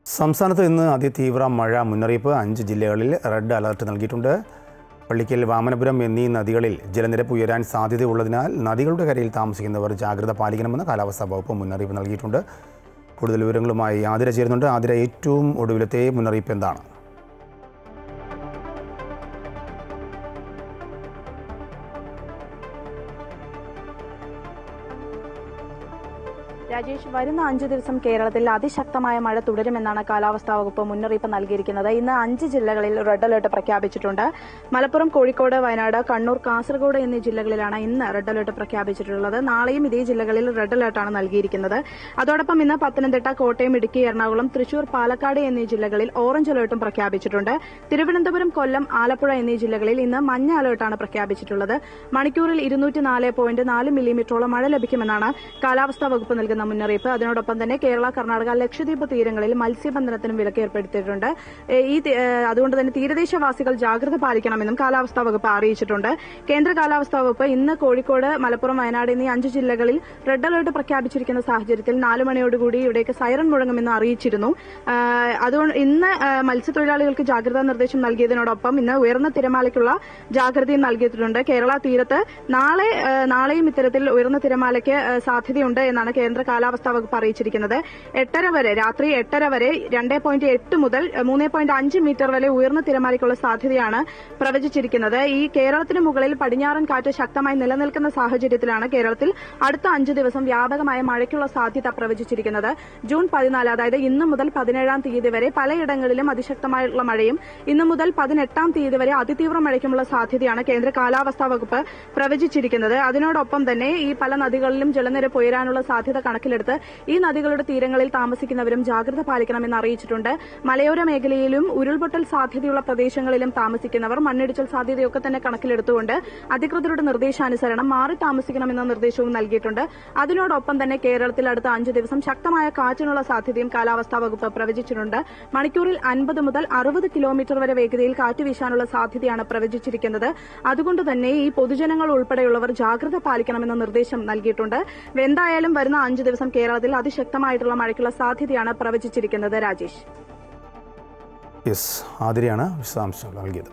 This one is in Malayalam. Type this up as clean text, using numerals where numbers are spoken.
സംസ്ഥാനത്ത് ഇന്ന് അതിതീവ്ര മഴ മുന്നറിയിപ്പ് 5 ജില്ലകളിൽ റെഡ് അലർട്ട് നൽകിയിട്ടുണ്ട്. പള്ളിക്കൽ, വാമനപുരം എന്നീ നദികളിൽ ജലനിരപ്പ് ഉയരാൻ സാധ്യതയുള്ളതിനാൽ നദികളുടെ കരയിൽ താമസിക്കുന്നവർ ജാഗ്രത പാലിക്കണമെന്ന് കാലാവസ്ഥാ വകുപ്പ് മുന്നറിയിപ്പ് നൽകിയിട്ടുണ്ട്. കൂടുതൽ വിവരങ്ങളുമായി ആതിര ചേരുന്നുണ്ട്. ആതിര, ഏറ്റവും ഒടുവിലത്തെ മുന്നറിയിപ്പ് എന്താണ്? രാജേഷ്, വരുന്ന 5 ദിവസം കേരളത്തിൽ അതിശക്തമായ മഴ തുടരുമെന്നാണ് കാലാവസ്ഥാ വകുപ്പ് മുന്നറിയിപ്പ് നൽകിയിരിക്കുന്നത്. ഇന്ന് 5 ജില്ലകളിൽ റെഡ് അലർട്ട് പ്രഖ്യാപിച്ചിട്ടുണ്ട്. മലപ്പുറം, കോഴിക്കോട്, വയനാട്, കണ്ണൂർ, കാസർഗോഡ് എന്നീ ജില്ലകളിലാണ് ഇന്ന് റെഡ് അലർട്ട് പ്രഖ്യാപിച്ചിട്ടുള്ളത്. നാളെയും ഇതേ ജില്ലകളിൽ റെഡ് അലർട്ടാണ് നൽകിയിരിക്കുന്നത്. അതോടൊപ്പം ഇന്ന് പത്തനംതിട്ട, കോട്ടയം, ഇടുക്കി, എറണാകുളം, തൃശൂർ, പാലക്കാട് എന്നീ ജില്ലകളിൽ ഓറഞ്ച് അലർട്ടും പ്രഖ്യാപിച്ചിട്ടുണ്ട്. തിരുവനന്തപുരം, കൊല്ലം, ആലപ്പുഴ എന്നീ ജില്ലകളിൽ ഇന്ന് മഞ്ഞ അലർട്ടാണ് പ്രഖ്യാപിച്ചിട്ടുള്ളത്. മണിക്കൂറിൽ 204.4 മില്ലിമീറ്ററോളം മഴ ലഭിക്കുമെന്നാണ് കാലാവസ്ഥാ വകുപ്പ് നൽകുന്ന മുന്നറിയിപ്പ്. അതിനോടൊപ്പം തന്നെ കേരള, കർണാടക, ലക്ഷദ്വീപ് തീരങ്ങളിൽ മത്സ്യബന്ധനത്തിനും വിലക്ക് ഏർപ്പെടുത്തിയിട്ടുണ്ട്. അതുകൊണ്ട് തന്നെ തീരദേശവാസികൾ ജാഗ്രത പാലിക്കണമെന്നും കാലാവസ്ഥാ വകുപ്പ് അറിയിച്ചിട്ടുണ്ട്. കേന്ദ്ര കാലാവസ്ഥാ വകുപ്പ് ഇന്ന് കോഴിക്കോട്, മലപ്പുറം, വയനാട് എന്നീ 5 ജില്ലകളിൽ റെഡ് അലർട്ട് പ്രഖ്യാപിച്ചിരിക്കുന്ന സാഹചര്യത്തിൽ 4 മണിയോടുകൂടി ഇവിടേക്ക് സൈറൺ മുഴങ്ങുമെന്ന് അറിയിച്ചിരുന്നു. അതുകൊണ്ട് ഇന്ന് മത്സ്യത്തൊഴിലാളികൾക്ക് ജാഗ്രതാ നിർദ്ദേശം നൽകിയതിനോടൊപ്പം ഇന്ന് ഉയർന്ന തിരമാലയ്ക്കുള്ള ജാഗ്രതയും നൽകിയിട്ടുണ്ട്. കേരള തീരത്ത് നാളെയും ഇത്തരത്തിൽ ഉയർന്ന തിരമാലയ്ക്ക് സാധ്യതയുണ്ട് എന്നാണ് കേന്ദ്ര കാലാവസ്ഥാ വകുപ്പ് അറിയിച്ചിരിക്കുന്നത്. രാത്രി 8:30 വരെ 2.8 മുതൽ 3.5 മീറ്റർ വരെ ഉയർന്ന തിരമാലയ്ക്കുള്ള സാധ്യതയാണ് പ്രവചിച്ചിരിക്കുന്നത്. ഈ കേരളത്തിന് മുകളിൽ പടിഞ്ഞാറൻ കാറ്റ് ശക്തമായി നിലനിൽക്കുന്ന സാഹചര്യത്തിലാണ് കേരളത്തിൽ അടുത്ത 5 ദിവസം വ്യാപകമായ മഴയ്ക്കുള്ള സാധ്യത പ്രവചിച്ചിരിക്കുന്നത്. ജൂൺ 14, അതായത് ഇന്ന് മുതൽ 17-ാം തീയതി വരെ പലയിടങ്ങളിലും അതിശക്തമായുള്ള മഴയും ഇന്നു മുതൽ 18-ാം തീയതി വരെ അതിതീവ്ര മഴയ്ക്കുമുള്ള സാധ്യതയാണ് കേന്ദ്ര കാലാവസ്ഥാ വകുപ്പ് പ്രവചിച്ചിരിക്കുന്നത്. അതിനോടൊപ്പം തന്നെ ഈ പല നദികളിലും ജലനിരപ്പ് ഉയരാനുള്ള സാധ്യത കണക്കിലെടുത്ത് ഈ നദികളുടെ തീരങ്ങളിൽ താമസിക്കുന്നവരും ജാഗ്രത പാലിക്കണമെന്ന് അറിയിച്ചിട്ടുണ്ട്. മലയോര മേഖലയിലും ഉരുൾപൊട്ടൽ സാധ്യതയുള്ള പ്രദേശങ്ങളിലും താമസിക്കുന്നവർ മണ്ണിടിച്ചിൽ സാധ്യതയൊക്കെ തന്നെ കണക്കിലെടുത്തുകൊണ്ട് അധികൃതരുടെ നിർദ്ദേശാനുസരണം മാറി താമസിക്കണമെന്ന നിർദ്ദേശവും നൽകിയിട്ടുണ്ട്. അതിനോടൊപ്പം തന്നെ കേരളത്തിൽ അടുത്ത 5 ദിവസം ശക്തമായ കാറ്റിനുള്ള സാധ്യതയും കാലാവസ്ഥാ വകുപ്പ് പ്രവചിച്ചിട്ടുണ്ട്. മണിക്കൂറിൽ 50 മുതൽ 60 കിലോമീറ്റർ വരെ വേഗതയിൽ കാറ്റ് വീശാനുള്ള സാധ്യതയാണ് പ്രവചിച്ചിരിക്കുന്നത്. അതുകൊണ്ട് തന്നെ ഈ പൊതുജനങ്ങൾ ഉൾപ്പെടെയുള്ളവർ ജാഗ്രത പാലിക്കണമെന്ന നിർദ്ദേശം നൽകിയിട്ടുണ്ട്. എന്തായാലും വരുന്ന 5 ദിവസം കേരളത്തിൽ അതിശക്തമായിട്ടുള്ള മഴയ്ക്കുള്ള സാധ്യതയാണ് പ്രവചിച്ചിരിക്കുന്നത്. രാജേഷ്, ആതിരയാണ് വിശദാംശങ്ങൾ നൽകിയത്.